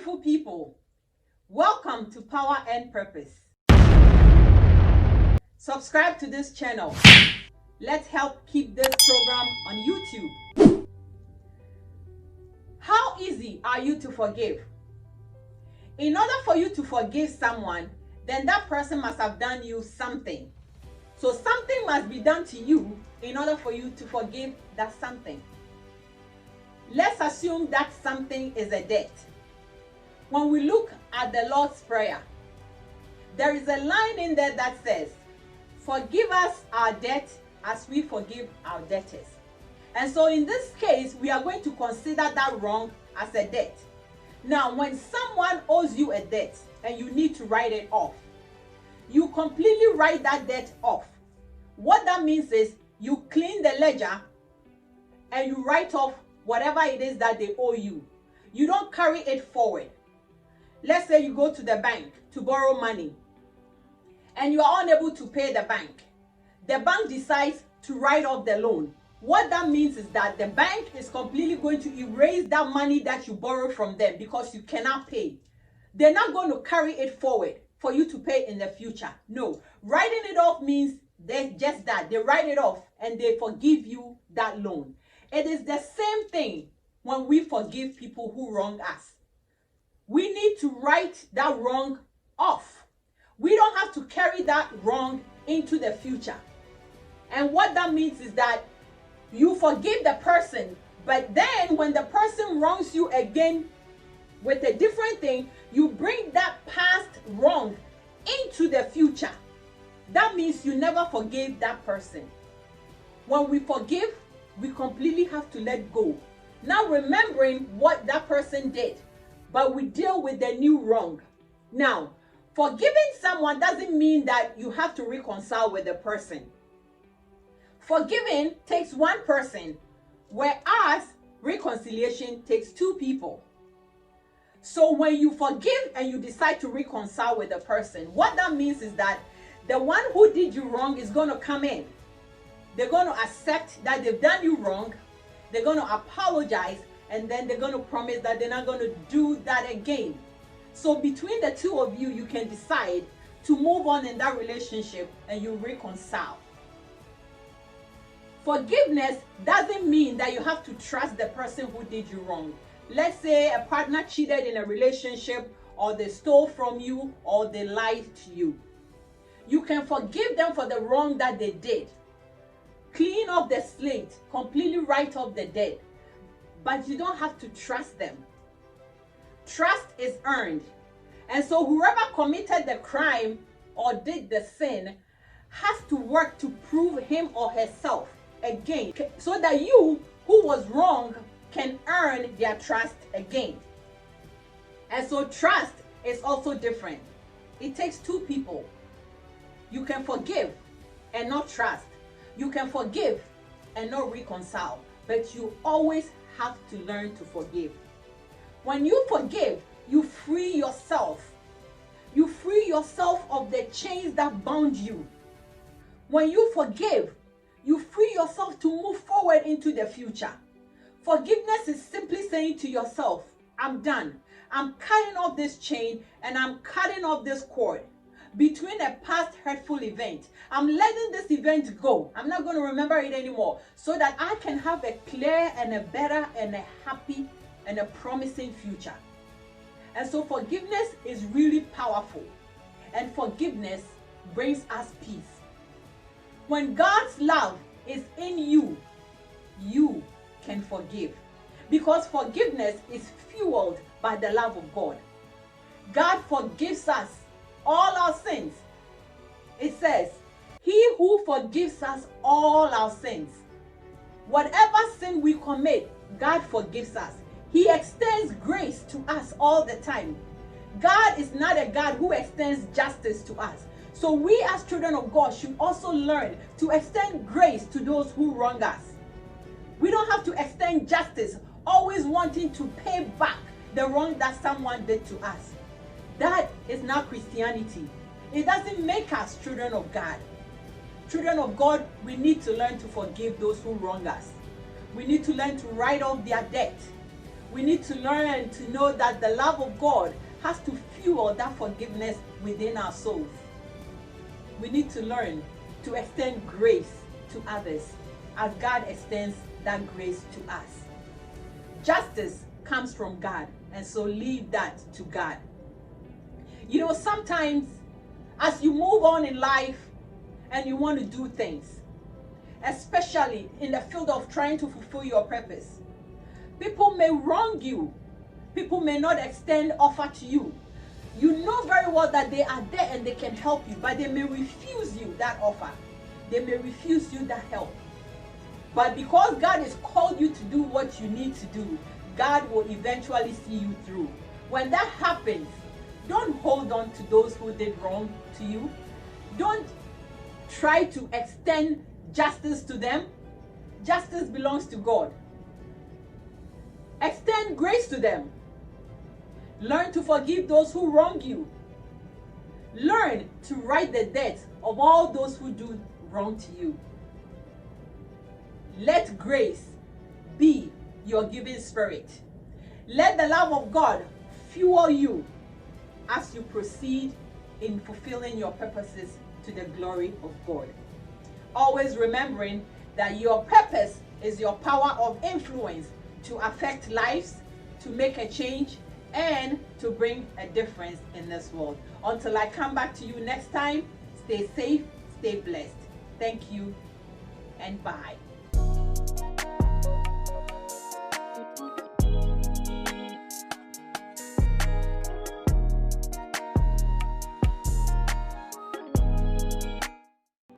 beautiful people. Welcome to Power and Purpose. Subscribe to this channel. Let's help keep this program on YouTube. How easy are you to forgive? In order for you to forgive someone, then that person must have done you something. So something must be done to you in order for you to forgive that something. Let's assume that something is a debt. When we look at the Lord's Prayer, there is a line in there that says, "Forgive us our debt as we forgive our debtors." And so in this case, we are going to consider that wrong as a debt. Now, when someone owes you a debt and you need to write it off, you completely write that debt off. What that means is you clean the ledger and you write off whatever it is that they owe you. You don't carry it forward. Let's say you go to the bank to borrow money and you are unable to pay the bank. The bank decides to write off the loan. What that means is that the bank is completely going to erase that money that you borrowed from them because you cannot pay. They're not going to carry it forward for you to pay in the future. No, writing it off means they're just that. They write it off and they forgive you that loan. It is the same thing when we forgive people who wrong us. We need to write that wrong off. We don't have to carry that wrong into the future. And what that means is that you forgive the person, but then when the person wrongs you again with a different thing, you bring that past wrong into the future. That means you never forgave that person. When we forgive, we completely have to let go. Now remembering what that person did, but we deal with the new wrong. Now, forgiving someone doesn't mean that you have to reconcile with the person. Forgiving takes one person, whereas reconciliation takes two people. So when you forgive and you decide to reconcile with the person, what that means is that the one who did you wrong is going to come in. They're going to accept that they've done you wrong. They're going to apologize, and then they're going to promise that they're not going to do that again. So between the two of you, you can decide to move on in that relationship and you reconcile. Forgiveness doesn't mean that you have to trust the person who did you wrong. Let's say a partner cheated in a relationship, or they stole from you, or they lied to you. You can forgive them for the wrong that they did. Clean off the slate, completely write off the debt. But you don't have to trust them. Trust is earned. And so whoever committed the crime or did the sin has to work to prove him or herself again, so that you who was wrong can earn their trust again. And so trust is also different. It takes two people. You can forgive and not trust. You can forgive and not reconcile, but you always have to learn to forgive. When you forgive, you free yourself. You free yourself of the chains that bound you. When you forgive, you free yourself to move forward into the future. Forgiveness is simply saying to yourself, I'm done. I'm cutting off this chain and I'm cutting off this cord between a past hurtful event. I'm letting this event go. I'm not going to remember it anymore, so that I can have a clear and a better and a happy and a promising future. And so forgiveness is really powerful, and forgiveness brings us peace. When God's love is in you, you can forgive, because forgiveness is fueled by the love of God. God forgives us all our sins. It says, He who forgives us all our sins. Whatever sin we commit, God forgives us. He extends grace to us all the time. God is not a God who extends justice to us. So we as children of God should also learn to extend grace to those who wrong us. We don't have to extend justice, always wanting to pay back the wrong that someone did to us. That is not Christianity. It doesn't make us children of God. Children of God, we need to learn to forgive those who wrong us. We need to learn to write off their debt. We need to learn to know that the love of God has to fuel that forgiveness within our souls. We need to learn to extend grace to others as God extends that grace to us. Justice comes from God, and so leave that to God. You know, sometimes as you move on in life and you want to do things, especially in the field of trying to fulfill your purpose, people may wrong you. People may not extend offer to you. You know very well that they are there and they can help you, but they may refuse you that offer. They may refuse you that help. But because God has called you to do what you need to do, God will eventually see you through. When that happens, don't hold on to those who did wrong to you. Don't try to extend justice to them. Justice belongs to God. Extend grace to them. Learn to forgive those who wrong you. Learn to right the debt of all those who do wrong to you. Let grace be your giving spirit. Let the love of God fuel you as you proceed in fulfilling your purposes to the glory of God. Always remembering that your purpose is your power of influence to affect lives, to make a change, and to bring a difference in this world. Until I come back to you next time, stay safe, stay blessed. Thank you, and bye.